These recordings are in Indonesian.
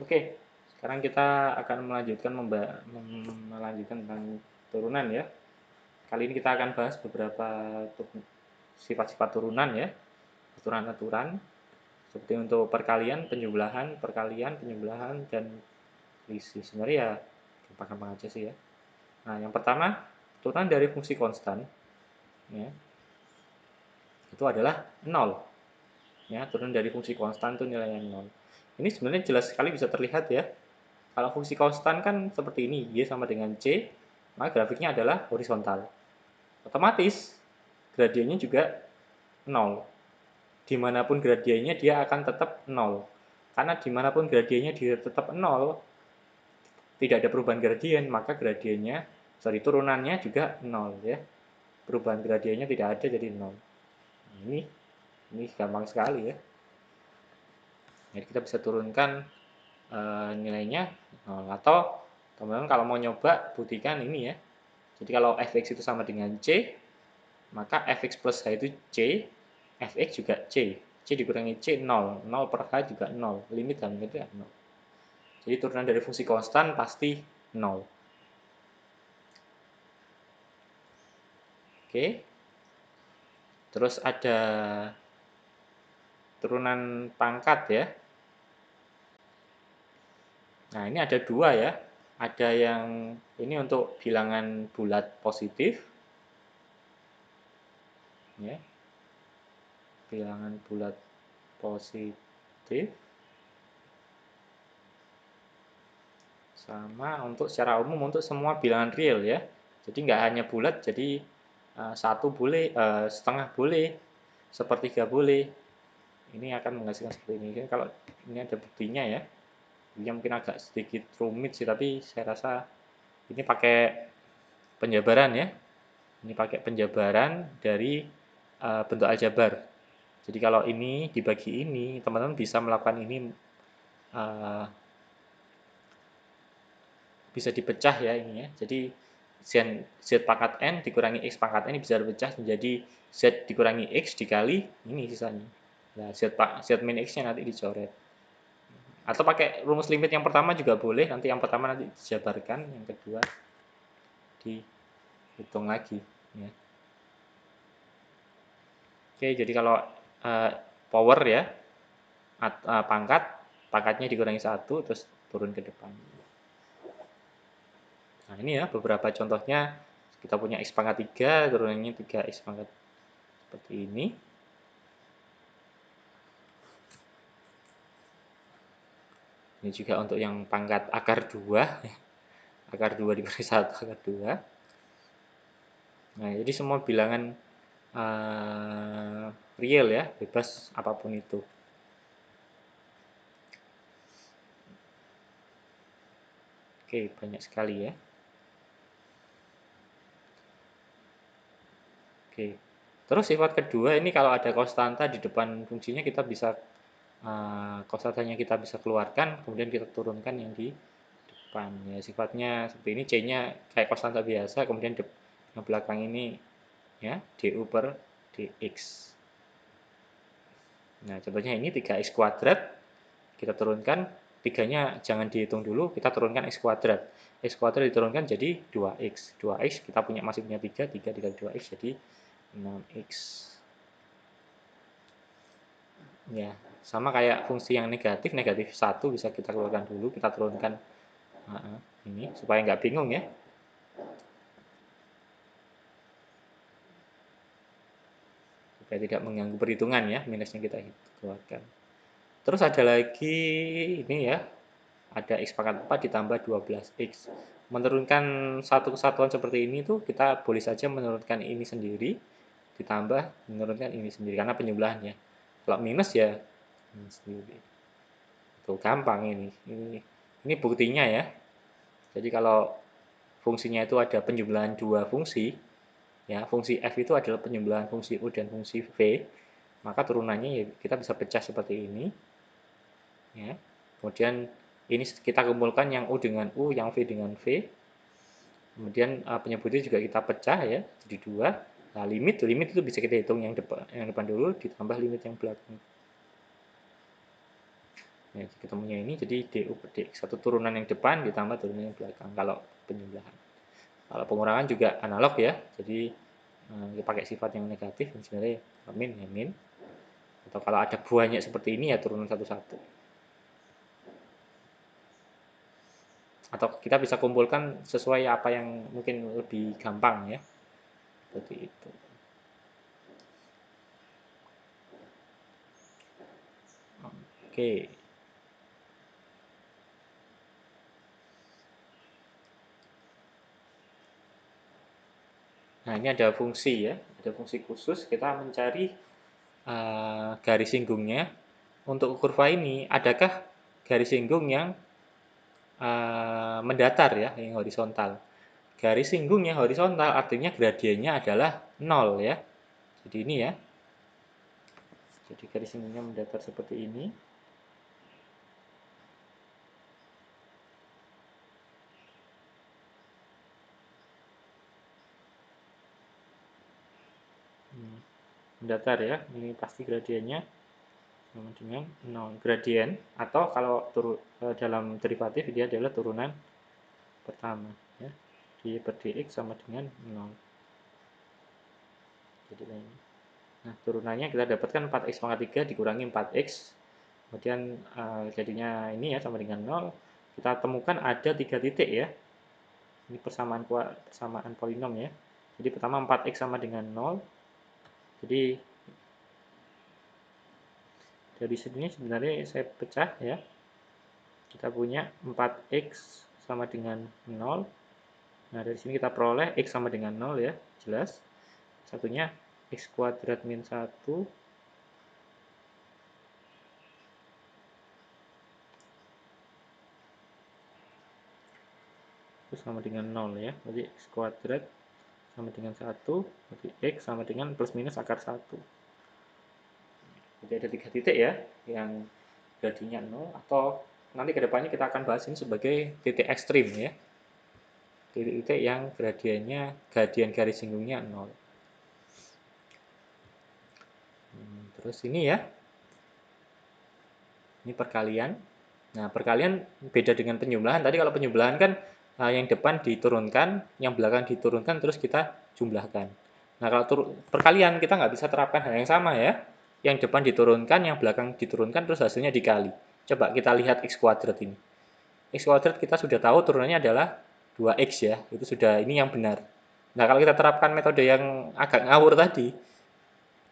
Oke, sekarang kita akan melanjutkan tentang turunan ya. Kali ini kita akan bahas beberapa sifat-sifat turunan ya, aturan-aturan seperti untuk perkalian, penjumlahan, dan selisih. Sebenarnya ya gampang-gampang aja sih ya. Nah, yang pertama, turunan dari fungsi konstan ya, itu adalah 0. Ya, turunan dari fungsi konstan itu nilainya 0. Ini sebenarnya jelas sekali bisa terlihat ya. Kalau fungsi konstan kan seperti ini, Y sama dengan C, maka grafiknya adalah horizontal. Otomatis gradiennya juga 0. Dimanapun gradiennya dia akan tetap 0. Karena dimanapun gradiennya dia tetap 0, tidak ada perubahan gradien, maka turunannya juga 0 ya. Perubahan gradiennya tidak ada jadi 0. Ini ini gampang sekali ya. Jadi kita bisa turunkan nilainya 0. Atau teman-teman kalau mau nyoba buktikan ini ya. Jadi kalau fx itu sama dengan C, maka fx plus h itu C, fx juga C. C dikurangi C 0, 0 per h juga 0, limit dan itu 0. Jadi turunan dari fungsi konstan pasti 0. Oke. Terus ada turunan pangkat ya. Nah, ini ada dua ya. Ada yang ini untuk bilangan bulat positif. Ya, bilangan bulat positif. Sama untuk secara umum untuk semua bilangan real ya. Jadi nggak hanya bulat, jadi satu boleh, setengah boleh, sepertiga boleh. Ini akan menghasilkan seperti ini. Kalau ini ada buktinya ya. Ini mungkin agak sedikit rumit sih, tapi saya rasa ini pakai penjabaran ya. Ini pakai penjabaran dari bentuk aljabar. Jadi kalau ini dibagi ini, teman-teman bisa melakukan ini, uh, bisa dipecah ya ini ya. Jadi z pangkat n dikurangi x pangkat n bisa dipecah menjadi z dikurangi x dikali ini sisanya. Nah, z min x-nya nanti dicoret. Atau pakai rumus limit yang pertama juga boleh, nanti yang pertama nanti dijabarkan, yang kedua dihitung lagi ya. Oke, jadi kalau power ya, pangkatnya dikurangi 1 terus turun ke depan. Nah, ini ya beberapa contohnya. Kita punya x pangkat 3, turunannya 3x pangkat seperti ini. Ini juga untuk yang pangkat akar 2. Akar 2 dikurangi 1, akar 2. Nah, jadi semua bilangan real ya, bebas apapun itu. Oke, banyak sekali ya. Oke. Terus sifat kedua ini kalau ada konstanta di depan fungsinya kita bisa konstantanya kita bisa keluarkan, kemudian kita turunkan yang di depan. Ya, sifatnya seperti ini, C-nya kayak konstanta biasa, kemudian yang belakang ini ya du per dx. Nah, contohnya ini 3x kuadrat, kita turunkan, 3-nya jangan dihitung dulu, kita turunkan x kuadrat. X kuadrat diturunkan jadi 2x. 2x kita masih punya 3, 3 dikali 2x jadi 6x. Ya, sama kayak fungsi yang negatif, negatif 1 bisa kita keluarkan dulu, kita turunkan ini supaya nggak bingung ya. Supaya tidak mengganggu perhitungan ya, minusnya kita keluarkan. Terus ada lagi ini ya, ada x pangkat 4 ditambah 12x. Menurunkan satu kesatuan seperti ini tuh kita boleh saja menurunkan ini sendiri, ditambah menurunkan ini sendiri, karena penjumlahan ya. Kalau minus ya ini sendiri. Tuh gampang ini. Ini buktinya ya. Jadi kalau fungsinya itu ada penjumlahan dua fungsi, ya fungsi f itu adalah penjumlahan fungsi u dan fungsi v, maka turunannya ya kita bisa pecah seperti ini ya. Kemudian ini kita kumpulkan yang u dengan u, yang v dengan v, kemudian penyebutnya juga kita pecah ya jadi 2. Nah, limit itu bisa kita hitung yang depan dulu ditambah limit yang belakang. Ya, ketemunya ini jadi DU per DX, satu turunan yang depan ditambah turunan yang belakang kalau penjumlahan. Kalau pengurangan juga analog ya, jadi pakai sifat yang negatif, sebenarnya min ya min, atau kalau ada banyak seperti ini ya turunan satu-satu. Atau kita bisa kumpulkan sesuai apa yang mungkin lebih gampang ya, seperti itu. Oke. Nah, ini ada fungsi ya, ada fungsi khusus kita mencari garis singgungnya. Untuk kurva ini, adakah garis singgung yang mendatar ya, yang horizontal. Garis singgungnya horizontal artinya gradiennya adalah 0 ya. Jadi ini ya. Jadi garis singgungnya mendatar seperti ini. Mendatar ya, ini pasti gradiennya sama dengan 0. Gradien atau kalau dalam derivatif dia adalah turunan pertama ya. Dy per dx sama dengan 0. Jadi ini. Nah, turunannya kita dapatkan 4x pangkat 3 dikurangi 4x. Kemudian jadinya ini ya sama dengan 0. Kita temukan ada 3 titik ya. Ini persamaan polinom ya. Jadi pertama 4x sama dengan 0. Jadi dari sini sebenarnya saya pecah ya. Kita punya 4x sama dengan 0. Nah, dari sini kita peroleh x sama dengan 0 ya, jelas. Satunya x kuadrat min 1 itu sama dengan 0 ya. Jadi x kuadrat sama dengan 1, berarti x sama dengan plus minus akar 1. Jadi ada 3 titik ya, yang gradiennya 0, atau nanti kedepannya kita akan bahas ini sebagai titik ekstrim ya. Titik-titik yang gradien garis singgungnya 0. Terus ini ya, ini perkalian. Nah, perkalian beda dengan penjumlahan. Tadi kalau penjumlahan kan yang depan diturunkan, yang belakang diturunkan, terus kita jumlahkan. Nah, kalau perkalian kita nggak bisa terapkan hal yang sama ya. Yang depan diturunkan, yang belakang diturunkan, terus hasilnya dikali. Coba kita lihat x kuadrat ini. X kuadrat kita sudah tahu turunannya adalah 2x ya. Itu sudah ini yang benar. Nah, kalau kita terapkan metode yang agak ngawur tadi,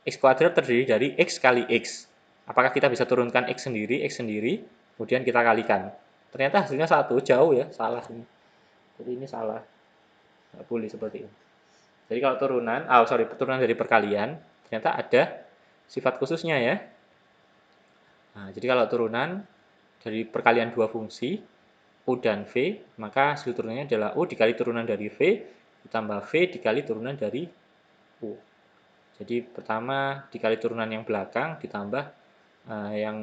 x kuadrat terdiri dari x kali x. Apakah kita bisa turunkan x sendiri, kemudian kita kalikan. Ternyata hasilnya satu, jauh ya, salah ini. Jadi ini salah, nggak boleh seperti ini. Jadi kalau turunan dari perkalian, ternyata ada sifat khususnya ya. Nah, jadi kalau turunan dari perkalian dua fungsi, U dan V, maka hasil turunannya adalah U dikali turunan dari V, ditambah V dikali turunan dari U. Jadi pertama dikali turunan yang belakang, ditambah yang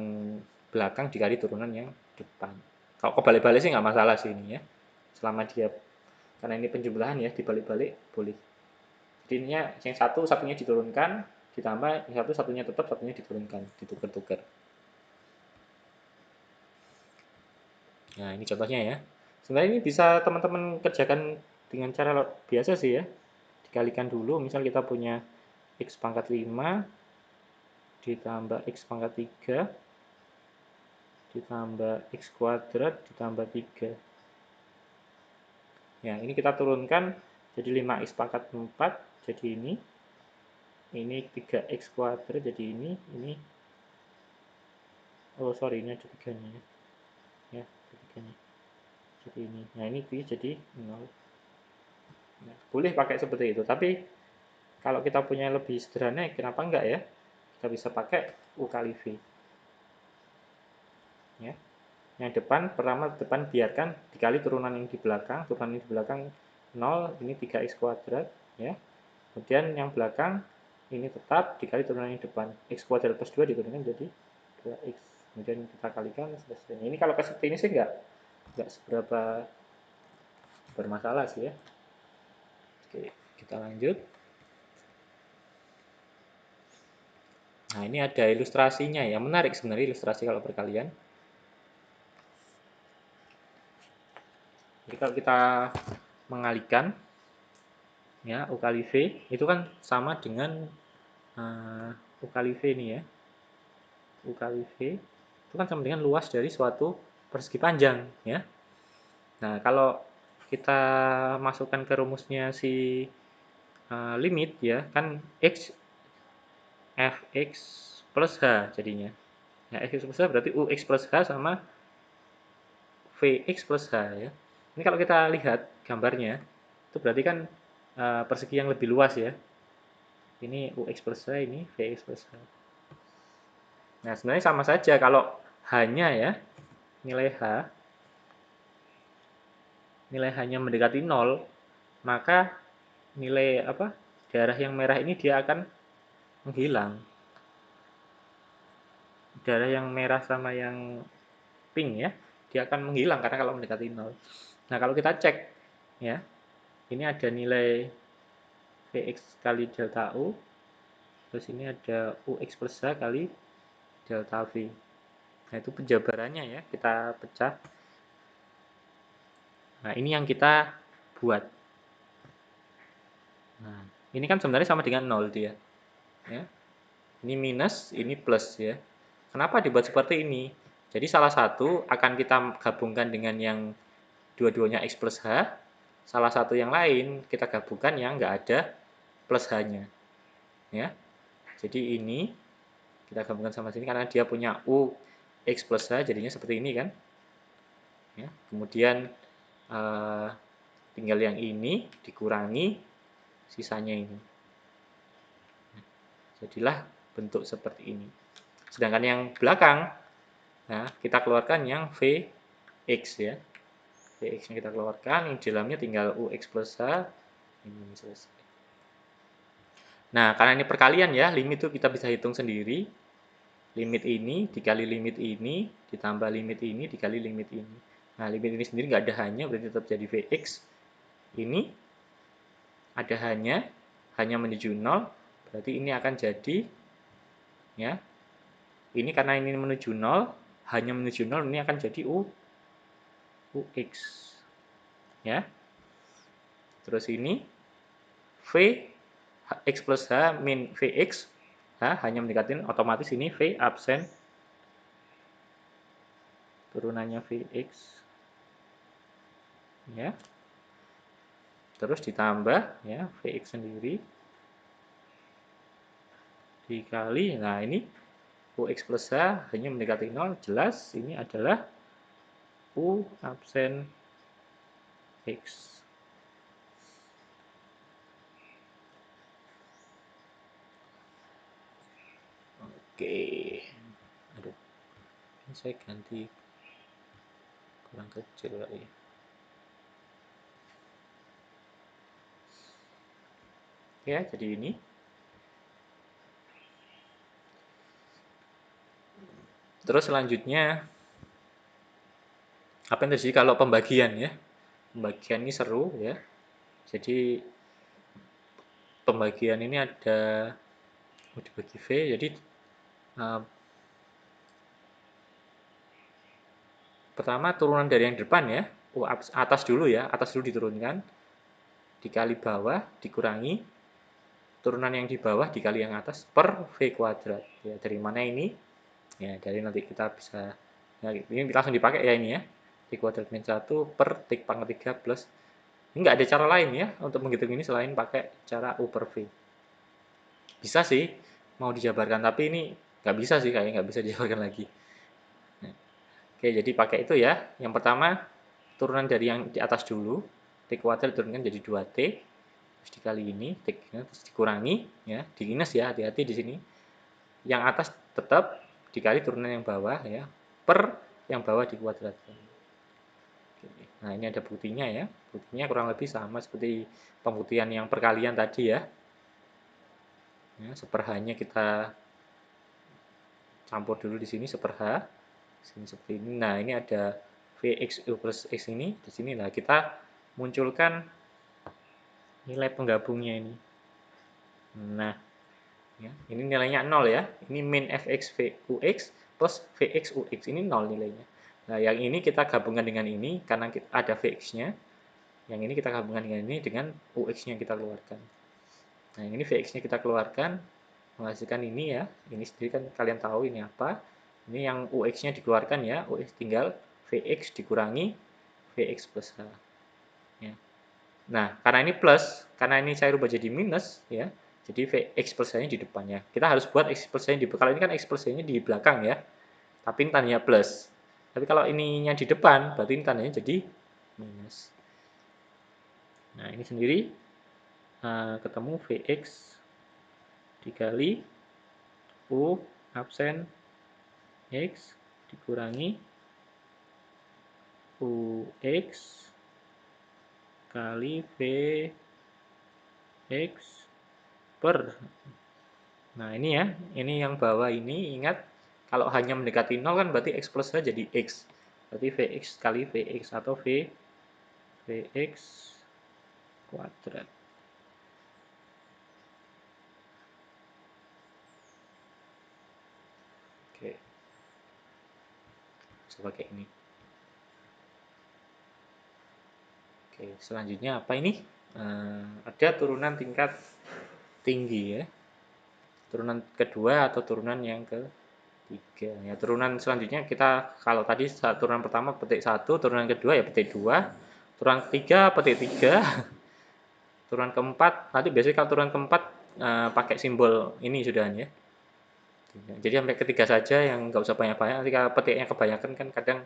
belakang dikali turunan yang depan. Kalau kebalik-balik sih nggak masalah sih ini ya. Selama dia, karena ini penjumlahan ya, dibalik-balik boleh. Jadi ini yang satu satunya diturunkan, ditambah yang satu satunya tetap, satunya diturunkan, ditukar-tukar. Nah, ini contohnya ya. Sebenarnya ini bisa teman-teman kerjakan dengan cara biasa sih ya. Dikalikan dulu, misal kita punya x pangkat 5 ditambah x pangkat 3 ditambah x kuadrat ditambah 3. Ya, ini kita turunkan jadi 5x pangkat 4 jadi ini. Ini 3x kuadrat jadi ini. Oh, sorry, ini ada 3-nya ya. Ya, ada 3-nya. Jadi ini. Nah, ini jadi 0. Nah, boleh pakai seperti itu, tapi kalau kita punya lebih sederhana, kenapa enggak ya? Kita bisa pakai U kali V. Ya. Yang depan biarkan dikali turunan yang di belakang, turunan yang di belakang 0, ini 3x kuadrat, ya. Kemudian yang belakang ini tetap dikali turunan yang depan, x kuadrat plus 2 diturunkan jadi 2x. Kemudian kita kalikan selesai. Ini kalau ke seperti ini sih enggak seberapa bermasalah sih ya. Oke, kita lanjut. Nah, ini ada ilustrasinya ya. Menarik sebenarnya ilustrasi kalau perkalian. Jadi kalau kita mengalihkan ya U kali V itu kan sama dengan U kali V ini ya. U kali V itu kan sama dengan luas dari suatu persegi panjang ya. Nah, kalau kita masukkan ke rumusnya si limit ya, kan X Fx plus H jadinya. Ya, Fx plus H berarti Ux plus H sama Vx plus H ya. Ini kalau kita lihat gambarnya, itu berarti kan persegi yang lebih luas ya. Ini Ux plus H, ini Vx plus H. Nah, sebenarnya sama saja kalau hanya ya, nilai H-nya mendekati 0, maka nilai daerah yang merah ini dia akan menghilang. Daerah yang merah sama yang pink ya, dia akan menghilang karena kalau mendekati 0. Nah, kalau kita cek ya, ini ada nilai Vx kali delta U, terus ini ada Ux plus H kali delta V. Nah, itu penjabarannya ya, kita pecah. Nah, ini yang kita buat. Nah, ini kan sebenarnya sama dengan 0 dia. Ya. Ini minus, ini plus ya. Kenapa dibuat seperti ini? Jadi salah satu akan kita gabungkan dengan yang dua-duanya X plus H. Salah satu yang lain kita gabungkan yang nggak ada plus H-nya. Ya. Jadi ini kita gabungkan sama sini karena dia punya U X plus H jadinya seperti ini kan. Ya. Kemudian tinggal yang ini dikurangi sisanya ini. Jadilah bentuk seperti ini. Sedangkan yang belakang, nah, kita keluarkan yang Vx ya. Vx yang kita keluarkan, yang di dalamnya tinggal Ux plus H. Ini selesai. Nah, karena ini perkalian ya, limit itu kita bisa hitung sendiri. Limit ini dikali limit ini, ditambah limit ini dikali limit ini. Nah, limit ini sendiri nggak ada hanya, berarti tetap jadi Vx. Ini ada hanya menuju 0, berarti ini akan jadi, ya, ini karena ini menuju 0, hanya menuju 0, ini akan jadi Ux. Ya. Terus ini V X plus H min Vx, H hanya mendekatin, otomatis ini V absen, turunannya Vx. Ya. Terus ditambah ya Vx sendiri dikali, nah ini Ux plus H hanya mendekati 0, jelas ini adalah U absen X. Oke. Aduh. Ini saya ganti kurang kecil kali ya. Ya, jadi ini. Terus selanjutnya apa yang terjadi kalau pembagian ya? Pembagian ini seru ya. Jadi pembagian ini ada dibagi V, jadi pertama turunan dari yang depan ya, atas dulu ya, atas dulu diturunkan, dikali bawah, dikurangi turunan yang di bawah dikali yang atas per V kuadrat. Ya, dari mana ini? Ya, dari nanti kita bisa, ya, ini langsung dipakai ya ini ya, T kuadrat min 1 per T pangkat 3 plus, ini nggak ada cara lain ya untuk menghitung ini selain pakai cara U per V. Bisa sih mau dijabarkan, tapi ini nggak bisa sih, kayaknya nggak bisa dijabarkan lagi. Nah, oke, jadi pakai itu ya. Yang pertama turunan dari yang di atas dulu, T kuadrat diturunkan jadi 2T, terus dikali ini, T, terus dikurangi ya, di minus ya, hati-hati di sini. Yang atas tetap dikali turunan yang bawah ya, per yang bawah dikuadratkan. Nah, ini ada buktinya ya. Buktinya kurang lebih sama seperti pembuktian yang perkalian tadi ya. Ya, seperhanya kita campur dulu di sini seperha. Sini seperti ini. Nah, ini ada Vx plus X ini di sini. Nah, kita munculkan nilai penggabungnya ini. Nah, ya, ini nilainya 0 ya. Ini min Fx Vux plus Vx Ux. Ini 0 nilainya. Nah, yang ini kita gabungkan dengan ini karena ada Vx-nya. Yang ini kita gabungkan dengan ini dengan Ux-nya kita keluarkan. Nah, yang ini Vx-nya kita keluarkan menghasilkan ini ya. Ini sendiri kan kalian tahu ini apa. Ini yang Ux-nya dikeluarkan ya. Ux tinggal Vx dikurangi Vx plus H. Ya. Nah, karena ini plus, karena ini saya rubah jadi minus ya. Jadi Vx plus H-nya di depannya. Kita harus buat X plus H-nya di belakang. Kalau ini kan X plus H-nya di belakang ya. Tapi ini tandanya plus. Tapi kalau ininya di depan, berarti ini tandanya jadi minus. Nah, ini sendiri ketemu Vx dikali U absen X dikurangi Ux kali Vx per. Nah, ini ya, ini yang bawah ini ingat kalau hanya mendekati 0 kan berarti X plus H jadi X. Berarti Vx kali Vx atau Vx kuadrat. Oke, bisa pakai ini. Oke, selanjutnya apa ini? Ada turunan tingkat tinggi ya. Turunan kedua atau turunan yang ketiga. Ya, turunan selanjutnya kita kalau tadi turunan pertama petik 1, turunan kedua ya petik 2, turunan ketiga petik 3, turunan keempat nanti biasanya kalau turunan keempat pakai simbol ini sudah ya. Jadi sampai ketiga saja yang nggak usah banyak-banyak. Nanti kalau petiknya kebanyakan kan kadang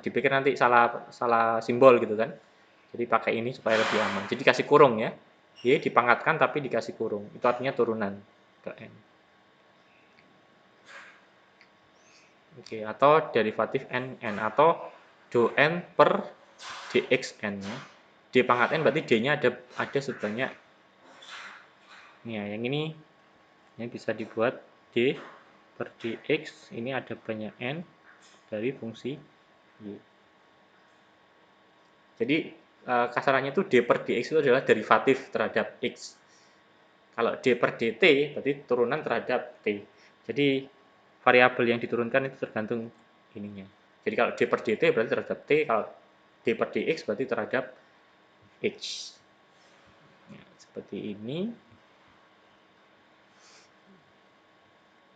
dipikir nanti salah simbol gitu kan. Jadi pakai ini supaya lebih aman. Jadi kasih kurung ya. Y dipangkatkan tapi dikasih kurung. Itu artinya turunan ke N. Oke, atau derivatif n atau do n per dxn ya. D pangkat n berarti d-nya ada sebanyak ini ya, yang ini bisa dibuat d per dx ini ada banyak n dari fungsi y. Jadi kasarannya itu d per dx itu adalah derivatif terhadap x. Kalau d per dt berarti turunan terhadap t. Jadi variabel yang diturunkan itu tergantung ininya. Jadi kalau d per dt berarti terhadap t, kalau d per dx berarti terhadap x. Ya, seperti ini.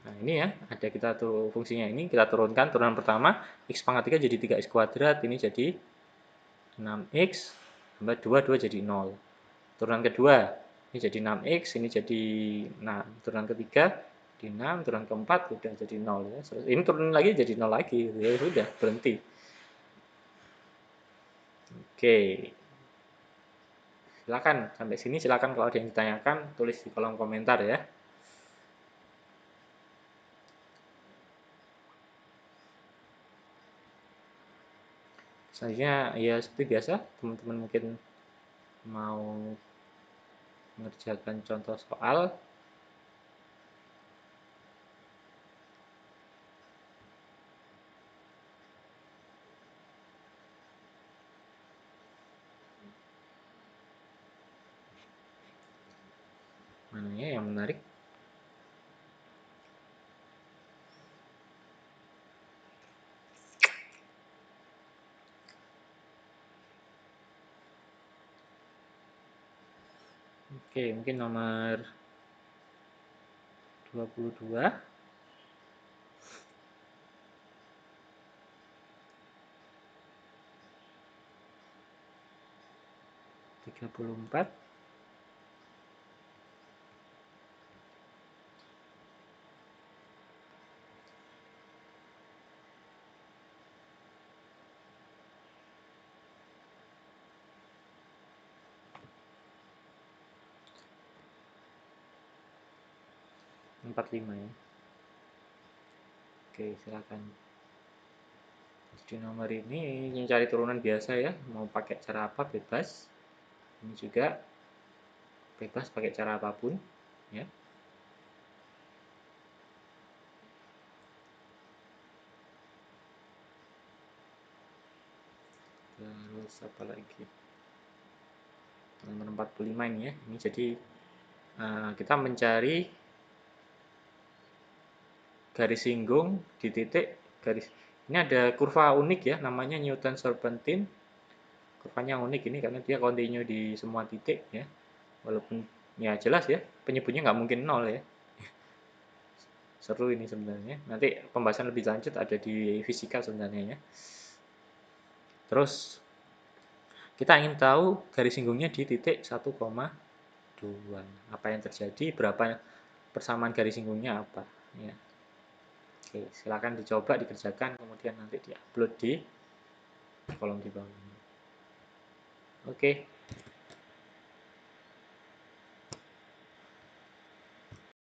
Nah, ini ya, ada kita tuh fungsinya ini, kita turunkan turunan pertama, x pangkat 3 jadi 3x kuadrat, ini jadi 6x, tambah 2 jadi 0. Turunan kedua, ini jadi 6x, ini jadi 6. Turunan ketiga, di 6, turunan keempat udah jadi 0 ya. Ini turun lagi jadi 0 lagi, ya sudah, berhenti. Oke. Silakan, sampai sini silakan kalau ada yang ditanyakan, tulis di kolom komentar ya. Selanjutnya ya seperti biasa, teman-teman mungkin mau mengerjakan contoh soal. Mananya yang menarik? Oke, mungkin nomor 22. 34. 45 ya. Oke, silakan. Di nomor ini cari turunan biasa ya, mau pakai cara apa bebas. Ini juga bebas pakai cara apapun ya. Terus apa lagi? Nomor 45 ini ya. Ini jadi kita mencari garis singgung di titik garis Ini ada kurva unik ya, namanya Newton Serpentine. Kurvanya unik ini karena dia kontinu di semua titik ya. Walaupun ya jelas ya, penyebutnya nggak mungkin nol ya. Seru ini sebenarnya. Nanti pembahasan lebih lanjut ada di fisika sebenarnya ya. Terus kita ingin tahu garis singgungnya di titik 1,2. Apa yang terjadi, berapa persamaan garis singgungnya apa ya. Oke, silakan dicoba dikerjakan kemudian nanti diupload di kolom di bawah. Oke.